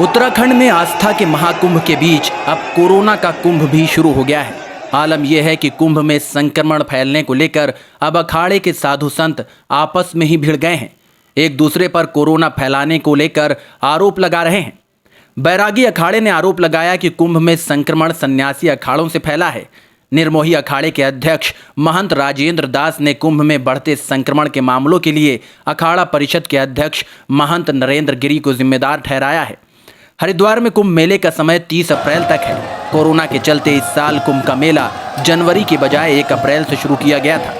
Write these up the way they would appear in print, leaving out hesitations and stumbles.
उत्तराखंड में आस्था के महाकुंभ के बीच अब कोरोना का कुंभ भी शुरू हो गया है। आलम यह है कि कुंभ में संक्रमण फैलने को लेकर अब अखाड़े के साधु संत आपस में ही भिड़ गए हैं। एक दूसरे पर कोरोना फैलाने को लेकर आरोप लगा रहे हैं। बैरागी अखाड़े ने आरोप लगाया कि कुंभ में संक्रमण सन्यासी अखाड़ों से फैला है। निर्मोही अखाड़े के अध्यक्ष महंत राजेंद्र दास ने कुंभ में बढ़ते संक्रमण के मामलों के लिए अखाड़ा परिषद के अध्यक्ष महंत नरेंद्र गिरी को जिम्मेदार ठहराया है। हरिद्वार में कुंभ मेले का समय 30 अप्रैल तक है। कोरोना के चलते इस साल कुंभ का मेला जनवरी की बजाय 1 अप्रैल से शुरू किया गया था।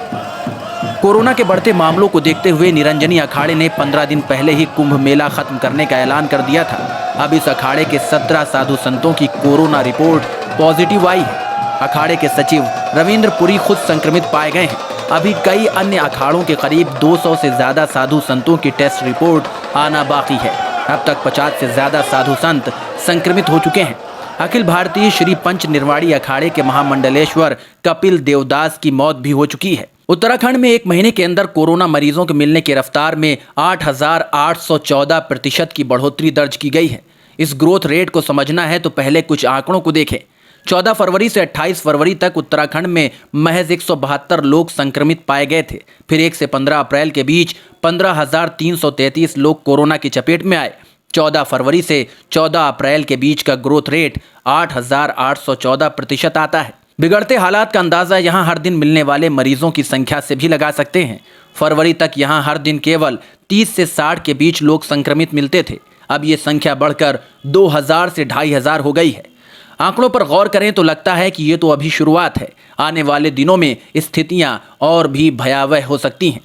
कोरोना के बढ़ते मामलों को देखते हुए निरंजनी अखाड़े ने 15 दिन पहले ही कुंभ मेला खत्म करने का ऐलान कर दिया था। अब इस अखाड़े के 17 साधु संतों की कोरोना रिपोर्ट पॉजिटिव आई है। अखाड़े के सचिव रविंद्र पुरी खुद संक्रमित पाए गए हैं। अभी कई अन्य अखाड़ों के करीब 200 से ज्यादा साधु संतों की टेस्ट रिपोर्ट आना बाकी है। अब तक 50 से ज्यादा साधु संत संक्रमित हो चुके हैं। अखिल भारतीय श्री पंच निर्वाणी अखाड़े के महामंडलेश्वर कपिल देवदास की मौत भी हो चुकी है। उत्तराखंड में एक महीने के अंदर कोरोना मरीजों के मिलने की रफ्तार में 8,814% की बढ़ोतरी दर्ज की गई है। इस ग्रोथ रेट को समझना है तो पहले कुछ आंकड़ों को देखें। 14 फरवरी से 28 फरवरी तक उत्तराखंड में महज 172 लोग संक्रमित पाए गए थे। फिर 1 से 15 अप्रैल के बीच 15,333 लोग कोरोना की चपेट में आए। 14 फरवरी से 14 अप्रैल के बीच का ग्रोथ रेट 8,814% आता है। बिगड़ते हालात का अंदाजा यहां हर दिन मिलने वाले मरीजों की संख्या से भी लगा सकते हैं। फरवरी तक यहां हर दिन केवल 30 से 60 के बीच लोग संक्रमित मिलते थे। अब ये संख्या बढ़कर 2,000 से 2,500 हो गई है। आंकड़ों पर गौर करें तो लगता है कि ये तो अभी शुरुआत है। आने वाले दिनों में स्थितियां और भी भयावह हो सकती हैं।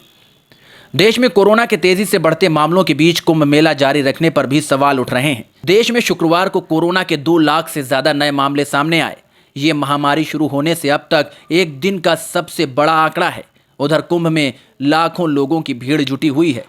देश में कोरोना के तेजी से बढ़ते मामलों के बीच कुंभ मेला जारी रखने पर भी सवाल उठ रहे हैं। देश में शुक्रवार को कोरोना के 2 लाख से ज्यादा नए मामले सामने आए। ये महामारी शुरू होने से अब तक एक दिन का सबसे बड़ा आंकड़ा है। उधर कुंभ में लाखों लोगों की भीड़ जुटी हुई है।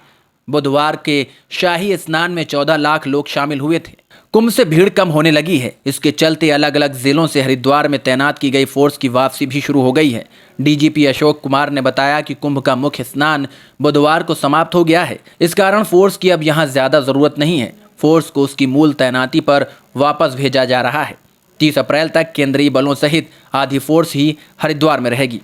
बुधवार के शाही स्नान में 14 लाख लोग शामिल हुए थे। कुंभ से भीड़ कम होने लगी है। इसके चलते अलग अलग जिलों से हरिद्वार में तैनात की गई फोर्स की वापसी भी शुरू हो गई है। डीजीपी अशोक कुमार ने बताया कि कुंभ का मुख्य स्नान बुधवार को समाप्त हो गया है। इस कारण फोर्स की अब यहां ज्यादा जरूरत नहीं है। फोर्स को उसकी मूल तैनाती पर वापस भेजा जा रहा है। 30 अप्रैल तक केंद्रीय बलों सहित आधी फोर्स ही हरिद्वार में रहेगी।